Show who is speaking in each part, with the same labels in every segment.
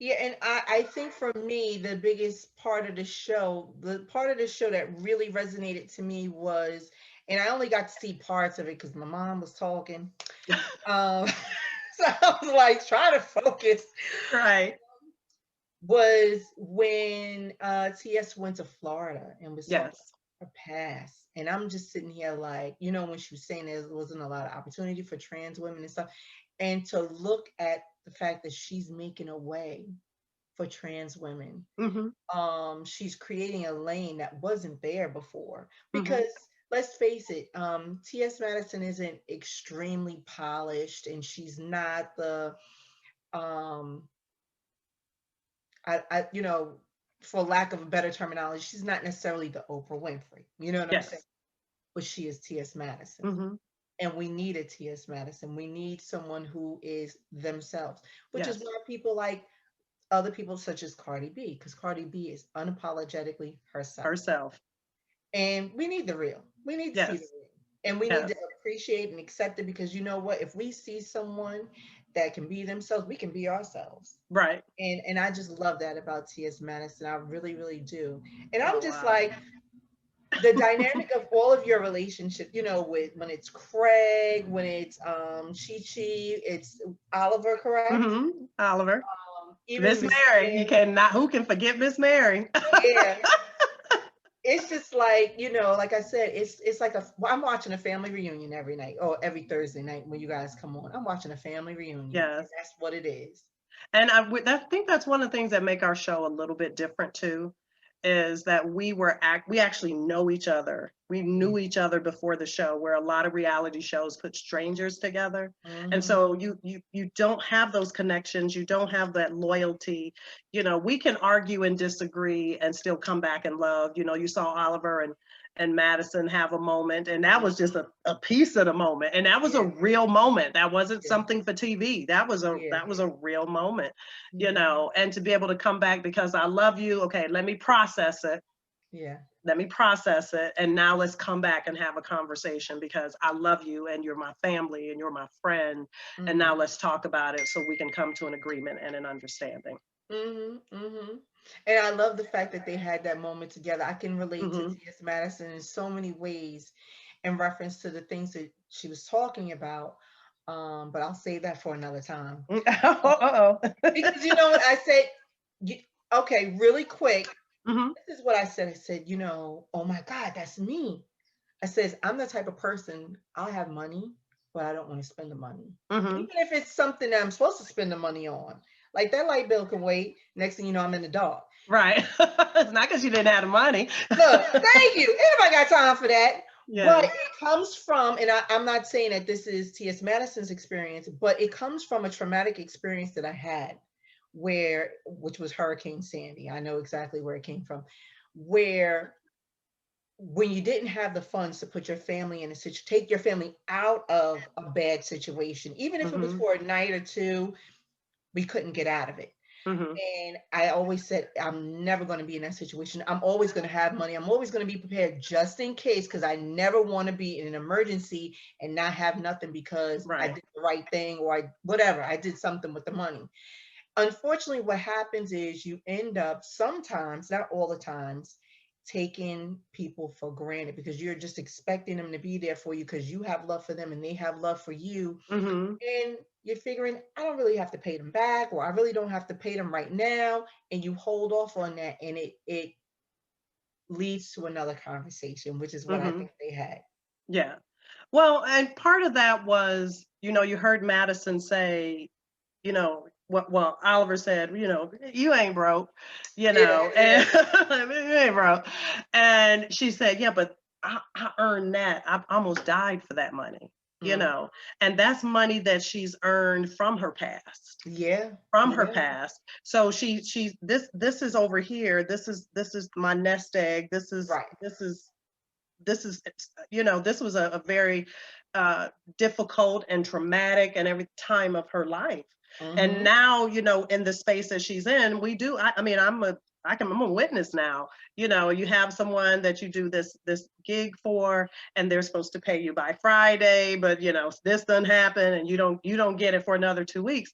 Speaker 1: Yeah, and I think for me, the biggest part of the part of the show that really resonated to me was, and I only got to see parts of it because my mom was talking. Um, so I was like trying to focus,
Speaker 2: Right.
Speaker 1: was when TS went to Florida and was talking
Speaker 2: Yes.
Speaker 1: about her past. And I'm just sitting here like, when she was saying there wasn't a lot of opportunity for trans women and stuff. And to look at the fact that she's making a way for trans women.
Speaker 2: Mm-hmm.
Speaker 1: She's creating a lane that wasn't there before.
Speaker 2: Mm-hmm.
Speaker 1: Because let's face it, TS Madison isn't extremely polished, and she's not the um for lack of a better terminology, she's not necessarily the Oprah Winfrey. You know what I'm saying?
Speaker 2: Yes.
Speaker 1: But she is TS Madison.
Speaker 2: Mm-hmm.
Speaker 1: And we need a TS Madison. We need someone who is themselves, which is
Speaker 2: Yes.
Speaker 1: why people like other people such as Cardi B, because Cardi B is unapologetically herself.
Speaker 2: Herself.
Speaker 1: And we need the real. We need to see the
Speaker 2: Yes.
Speaker 1: real. And we need to
Speaker 2: Yes.
Speaker 1: appreciate and accept it, because you know what? If we see someone that can be themselves, we can be ourselves.
Speaker 2: Right.
Speaker 1: And I just love that about T.S. Madison. I really, really do. And I'm
Speaker 2: Oh
Speaker 1: just
Speaker 2: wow.
Speaker 1: like, the dynamic of all of your relationship, with when it's Craig, when it's Chi Chi, it's Oliver, correct?
Speaker 2: Mm-hmm. Oliver.
Speaker 1: Even
Speaker 2: Miss
Speaker 1: Miss
Speaker 2: Mary. You
Speaker 1: Mary.
Speaker 2: cannot. Who can forget Miss Mary?
Speaker 1: Yeah. It's just like, like I said, it's like well, I'm watching a family reunion every night, or every Thursday night when you guys come on. I'm watching a family reunion, and
Speaker 2: Yes.
Speaker 1: that's what it is.
Speaker 2: And I think that's one of the things that make our show a little bit different too, is that we actually know each other. We
Speaker 1: Yeah.
Speaker 2: knew each other before the show, where a lot of reality shows put strangers together. And
Speaker 1: Mm-hmm.
Speaker 2: so you don't have those connections, you don't have that loyalty. We can argue and disagree and still come back and love. You saw Oliver and Maddison have a moment, and that was just a piece of the moment, and that was a
Speaker 1: Yeah.
Speaker 2: real moment. That wasn't
Speaker 1: Yeah.
Speaker 2: something for TV. That was a
Speaker 1: Yeah.
Speaker 2: that was a real moment.
Speaker 1: Yeah.
Speaker 2: And to be able to come back because I love you. Okay, let me process it.
Speaker 1: Yeah.
Speaker 2: And now let's come back and have a conversation because I love you and you're my family and you're my friend, and now
Speaker 1: Mm-hmm.
Speaker 2: let's talk about it so we can come to an agreement and an understanding.
Speaker 1: Mm-hmm. Mm-hmm. And I love the fact that they had that moment together. I can relate to
Speaker 2: Mm-hmm.
Speaker 1: T.S. Madison in so many ways in reference to the things that she was talking about. But I'll save that for another time.
Speaker 2: Uh-oh.
Speaker 1: Because you know what I said? You, okay, really quick.
Speaker 2: Mm-hmm.
Speaker 1: This is what I said. I said, oh my God, that's me. I says, I'm the type of person, I'll have money, but I don't want to spend the money.
Speaker 2: Mm-hmm.
Speaker 1: Even if it's something that I'm supposed to spend the money on. Like that light bill can wait. Next thing you know, I'm in the dark.
Speaker 2: Right. It's not because you didn't have the money.
Speaker 1: Look, thank you. Anybody got time for that? But
Speaker 2: Yes.
Speaker 1: it comes from, and I'm not saying that this is T.S. Madison's experience, but it comes from a traumatic experience that I had, which was Hurricane Sandy. I know exactly where it came from, where when you didn't have the funds to put your family in a situation, take your family out of a bad situation, even if it was
Speaker 2: Mm-hmm.
Speaker 1: for a night or two, we couldn't get out of it.
Speaker 2: Mm-hmm.
Speaker 1: And I always said, I'm never going to be in that situation. I'm always going to have money. I'm always going to be prepared just in case, because I never want to be in an emergency and not have nothing because I
Speaker 2: Right.
Speaker 1: did the right thing, or whatever, I did something with the money. Unfortunately, what happens is you end up sometimes, not all the times, taking people for granted because you're just expecting them to be there for you because you have love for them and they have love for you.
Speaker 2: Mm-hmm.
Speaker 1: And you're figuring, I don't really have to pay them back, or I really don't have to pay them right now. And you hold off on that, and it leads to another conversation, which is what I
Speaker 2: Mm-hmm.
Speaker 1: think they had.
Speaker 2: Yeah. Well, and part of that was, you heard Madison say, what well, Oliver said, you ain't broke,
Speaker 1: Yeah, yeah.
Speaker 2: and you ain't broke. And she said, yeah, but I earned that. I almost died for that money,
Speaker 1: Mm.
Speaker 2: and that's money that she's earned from her past.
Speaker 1: Yeah,
Speaker 2: From her
Speaker 1: yeah.
Speaker 2: past. So this is over here. This is my nest egg.
Speaker 1: Right.
Speaker 2: This was a very difficult and traumatic and every time of her life. And
Speaker 1: Mm-hmm.
Speaker 2: now, in the space that she's in, we do. I mean, I'm a witness now. You have someone that you do this gig for, and they're supposed to pay you by Friday, but this doesn't happen, and you don't get it for another 2 weeks.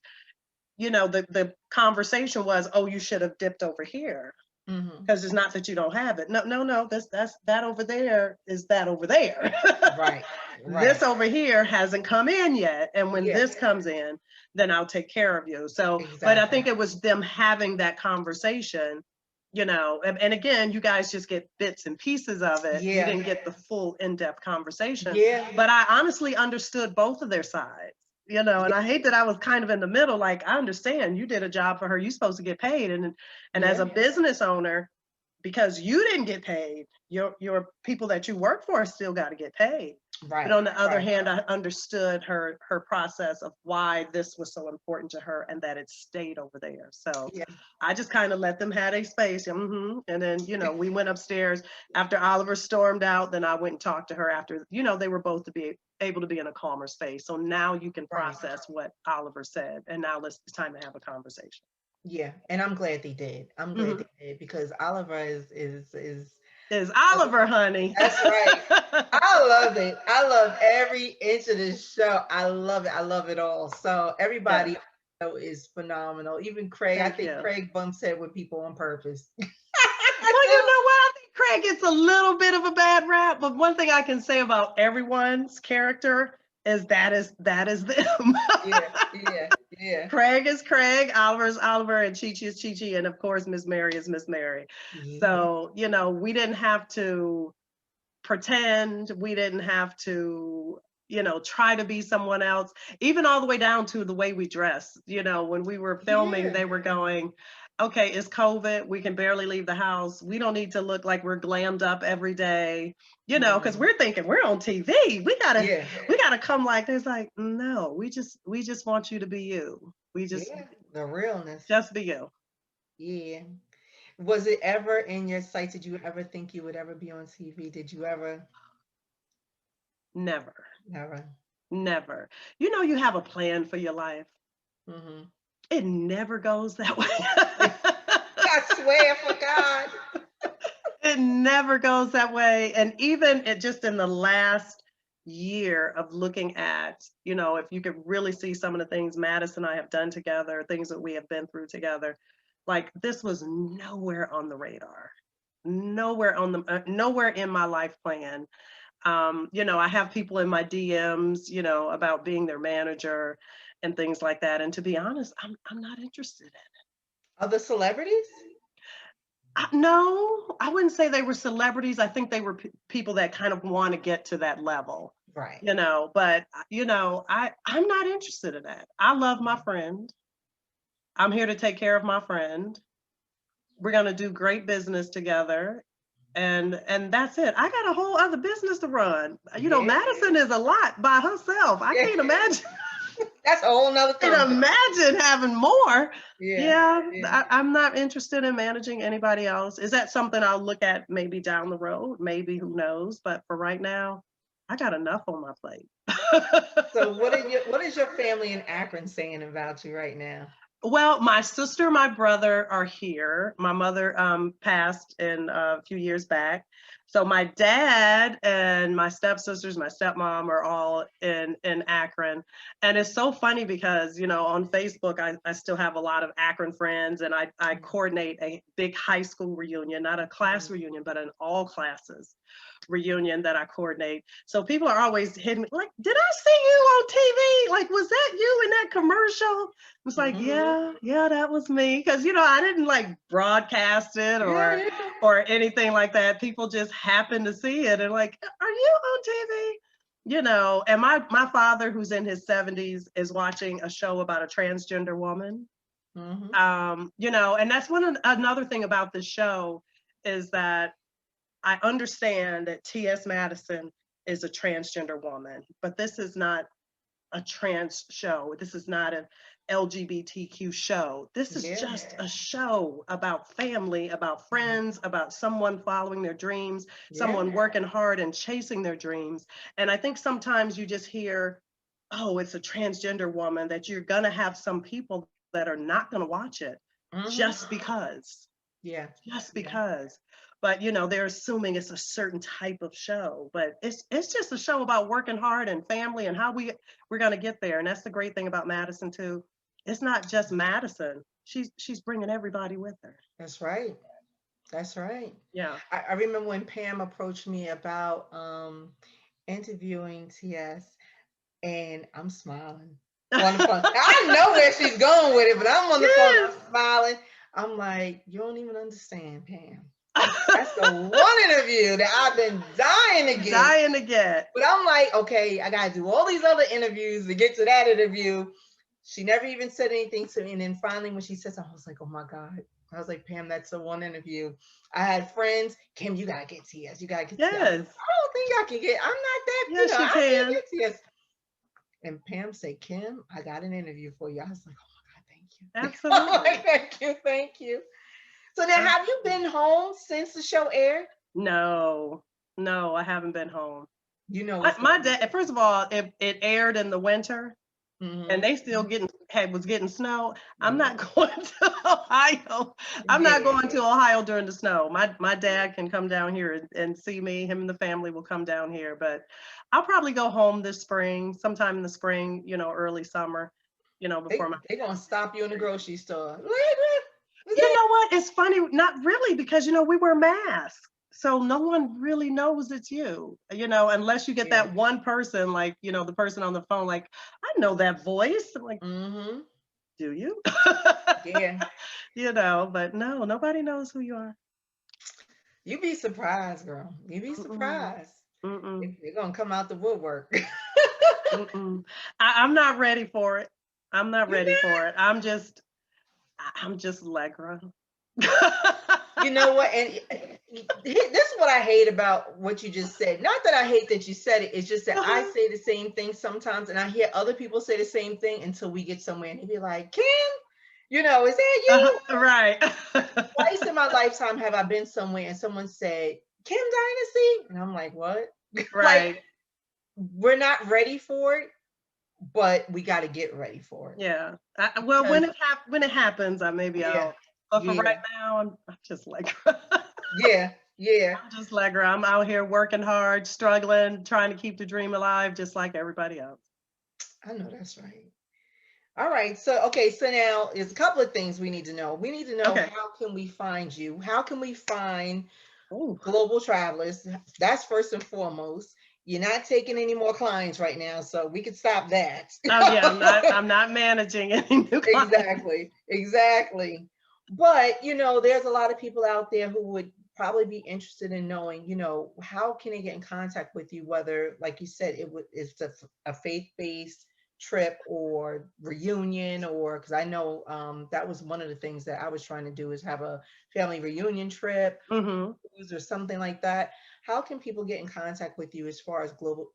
Speaker 2: you know, the conversation was, oh, you should have dipped over here.
Speaker 1: Mhm.
Speaker 2: Because it's not that you don't have it. No, no, no. That's that over there is that over there.
Speaker 1: Right.
Speaker 2: This
Speaker 1: Right.
Speaker 2: over here hasn't come in yet. And when
Speaker 1: Yeah,
Speaker 2: this comes in, then I'll take care of you. So, but I
Speaker 1: exactly.
Speaker 2: think it was them having that conversation, you know, and again, you guys just get bits and pieces of it. You
Speaker 1: Yeah.
Speaker 2: didn't get the full in-depth conversation.
Speaker 1: Yeah.
Speaker 2: But I honestly understood both of their sides. You know, and
Speaker 1: Yeah.
Speaker 2: I hate that I was kind of in the middle. Like, I understand you did a job for her. You're supposed to get paid. And as
Speaker 1: Yeah.
Speaker 2: a business owner, because you didn't get paid, your people that you work for still got to get paid. But
Speaker 1: Right.
Speaker 2: on the other
Speaker 1: Right.
Speaker 2: hand, I understood her process of why this was so important to her and that it stayed over there. So
Speaker 1: Yeah.
Speaker 2: I just kind of let them have a space. And then, you know, we went upstairs after Oliver stormed out. Then I went and talked to her after, you know, they were both to be able to be in a calmer space. So now you can
Speaker 1: Right.
Speaker 2: process what Oliver said. And now it's time to have a conversation.
Speaker 1: Yeah. And I'm glad they did. I'm glad
Speaker 2: Mm-hmm.
Speaker 1: they did because Oliver is
Speaker 2: Is Oliver, honey.
Speaker 1: that's right. I love it. I love every inch of this show. I love it. I love it all. So
Speaker 2: Yeah,
Speaker 1: everybody is phenomenal. Even Craig. I
Speaker 2: thank
Speaker 1: think
Speaker 2: you.
Speaker 1: Craig bumps head with people on purpose.
Speaker 2: Well, you know what? I think Craig gets a little bit of a bad rap, but one thing I can say about everyone's character is that is them.
Speaker 1: Yeah. Yeah. Yeah.
Speaker 2: Craig is Craig, Oliver is Oliver, and Chi Chi is Chi Chi, and of course Miss Mary is Miss Mary.
Speaker 1: Yeah.
Speaker 2: So, you know, we didn't have to pretend, we didn't have to, you know, try to be someone else, even all the way down to the way we dress. You know, when we were filming,
Speaker 1: Yeah.
Speaker 2: they were going, okay, it's COVID, we can barely leave the house, we don't need to look like we're glammed up every day, you know, because
Speaker 1: Mhm.
Speaker 2: we're thinking we're on TV,
Speaker 1: Yeah.
Speaker 2: we gotta come like this. Like, no, we just want you to be you. We
Speaker 1: Yeah. The realness.
Speaker 2: just be you.
Speaker 1: Yeah. Was it ever in your sights? Did you ever think you would ever be on TV? Did you ever?
Speaker 2: Never,
Speaker 1: Never.
Speaker 2: never. You know, you have a plan for your life,
Speaker 1: Hmm.
Speaker 2: it never goes that
Speaker 1: I
Speaker 2: way.
Speaker 1: swear for God.
Speaker 2: It never goes that way. And even it just in the last year of looking at, you know, if you could really see some of the things Madison and I have done together, things that we have been through together, like this was nowhere on the radar, nowhere in my life plan. You know, I have people in my DMs, you know, about being their manager and things like that. And to be honest, I'm not interested in it.
Speaker 1: Other celebrities?
Speaker 2: No, I wouldn't say they were celebrities. I think they were people that kind of want to get to that level,
Speaker 1: Right.
Speaker 2: you know. But you know, I'm not interested in that. I love my friend. I'm here to take care of my friend. We're gonna do great business together, and that's it. I got a whole other business to run. You know,
Speaker 1: Yeah.
Speaker 2: Madison is a lot by herself. I
Speaker 1: Yeah.
Speaker 2: can't imagine.
Speaker 1: That's a whole nother
Speaker 2: Can't
Speaker 1: conversation.
Speaker 2: imagine having more.
Speaker 1: Yeah.
Speaker 2: Yeah,
Speaker 1: Yeah.
Speaker 2: I'm not interested in managing anybody else. Is that something I'll look at maybe down the road? Maybe, who knows? But for right now, I got enough on my plate.
Speaker 1: So what is your family in Akron saying about you right now?
Speaker 2: Well, my sister, my brother are here. My mother passed in a few years back. So my dad and my stepsisters, my stepmom are all in Akron. And it's so funny because, you know, on Facebook, I still have a lot of Akron friends and I coordinate a big high school reunion, not a class reunion, but an all classes reunion that I coordinate. So people are always hitting me like, did I see you on TV? Like, was that you in that commercial? It's like,
Speaker 1: Mhm.
Speaker 2: yeah, that was me. Cause you know, I didn't like broadcast it
Speaker 1: Yeah.
Speaker 2: or
Speaker 1: Yeah.
Speaker 2: anything like that. People just happened to see it and like, are you on TV? You know, and my father, who's in his 70s, is watching a show about a transgender woman.
Speaker 1: Mhm.
Speaker 2: You know, and that's another thing about this show is that I understand that TS Madison is a transgender woman, but this is not a trans show. This is not an LGBTQ show. This is
Speaker 1: Yeah.
Speaker 2: just a show about family, about friends, about someone following their dreams,
Speaker 1: Yeah.
Speaker 2: someone working hard and chasing their dreams. And I think sometimes you just hear, oh, it's a transgender woman, that you're going to have some people that are not going to watch it
Speaker 1: Mhm.
Speaker 2: just because
Speaker 1: Yeah.
Speaker 2: just
Speaker 1: Yeah.
Speaker 2: because. But you know, they're assuming it's a certain type of show, but it's just a show about working hard and family and how we're going to get there. And that's the great thing about Madison too, it's not just Maddison. She's bringing everybody with her.
Speaker 1: That's right. That's right.
Speaker 2: Yeah.
Speaker 1: I remember when Pam approached me about interviewing TS, and I'm smiling on the phone. I know where she's going with it, but I'm on the phone, I'm smiling. I'm like, you don't even understand, Pam. That's the one interview that I've been dying to get.
Speaker 2: Dying to get.
Speaker 1: But I'm like, okay, I gotta do all these other interviews to get to that interview. She never even said anything to me. And then finally when she said something, I was like, oh my God. I was like, Pam, that's the one interview. I had friends, Kim, you gotta get TS. You gotta get TS. I don't think I can get, I'm not that,
Speaker 2: yes, you can.
Speaker 1: I can't get TS. And Pam said, Kim, I got an interview for you. I was like, oh my God, thank you.
Speaker 2: Absolutely.
Speaker 1: Thank you. So now, have you been home since the show aired?
Speaker 2: No, I haven't been home.
Speaker 1: You know,
Speaker 2: my dad, first of all, it aired in the winter, and they still was getting snow. I'm not going to Ohio. I'm not going to Ohio during the snow. My dad can come down here and see me. Him and the family will come down here, but I'll probably go home this spring, sometime in the spring, early summer, before
Speaker 1: they're gonna stop you in the grocery store.
Speaker 2: You know what? It's funny, not really, because we wear masks. So no one really knows it's you, unless you get that one person, like, the person on the phone, like, I know that voice. I'm like, do you?
Speaker 1: Yeah.
Speaker 2: But no, nobody knows who you are.
Speaker 1: You'd be surprised, girl. You'd be surprised. They're gonna come out the woodwork.
Speaker 2: I'm not ready for it. I'm not ready for it. I'm just Leggra.
Speaker 1: You know what? And this is what I hate about what you just said. Not that I hate that you said it. It's just that I say the same thing sometimes, and I hear other people say the same thing until we get somewhere, and they be like, "Kim, is that you?"
Speaker 2: Right.
Speaker 1: Twice in my lifetime have I been somewhere and someone said, "Kim Dynasty," and I'm like, "What?"
Speaker 2: Right.
Speaker 1: Like, we're not ready for it, but we got to get ready for it.
Speaker 2: Yeah. Well, when it happens, maybe I'll. But for right now, I'm just Leggra.
Speaker 1: Yeah.
Speaker 2: I'm just Leggra. I'm out here working hard, struggling, trying to keep the dream alive, just like everybody else.
Speaker 1: I know that's right. All right. So now there's a couple of things we need to know. We need to know, how can we find you? How can we find Global Travelers? That's first and foremost. You're not taking any more clients right now, so we can stop that.
Speaker 2: Oh yeah, I'm not managing any new clients.
Speaker 1: Exactly. But there's a lot of people out there who would probably be interested in knowing, how can they get in contact with you, whether, like you said, it's a faith-based trip or reunion, or because I know that was one of the things that I was trying to do, is have a family reunion trip or something like that. How can people get in contact with you as far as Global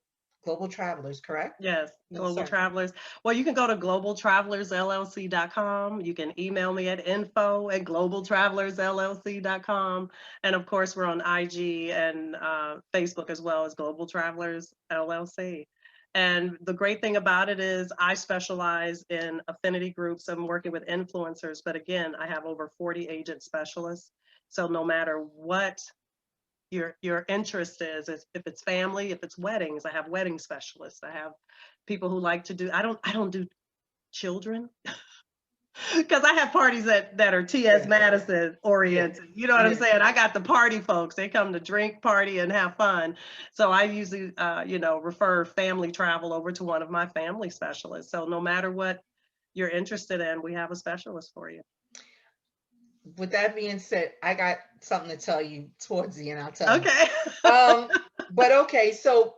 Speaker 1: Travelers, correct?
Speaker 2: Yes, Global Travelers. Well, you can go to globaltravelersllc.com. You can email me at info@globaltravelersllc.com. And of course, we're on IG and Facebook as well as Global Travelers LLC. And the great thing about it is I specialize in affinity groups. I'm working with influencers, but again, I have over 40 agent specialists. So no matter what your interest is, if it's family, if it's weddings, I have wedding specialists. I have people who like to do, I don't do children because I have parties that are TS Madison oriented. You know what I'm saying? I got the party folks. They come to drink, party, and have fun. So I usually, refer family travel over to one of my family specialists. So no matter what you're interested in, we have a specialist for you.
Speaker 1: With that being said, I got something to tell you towards the end. I'll tell you. But so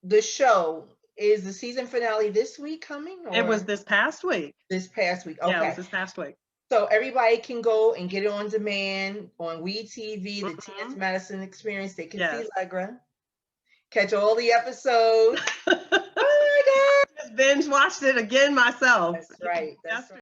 Speaker 1: the show, is the season finale this week coming? Or?
Speaker 2: It was this past week.
Speaker 1: This past week. Okay.
Speaker 2: Yeah, it was this past week.
Speaker 1: So everybody can go and get it on demand on WeTV, the TS Madison Experience. They can see Leggra, catch all the episodes. Oh my God!
Speaker 2: Just binge watched it again myself.
Speaker 1: That's right. That's right.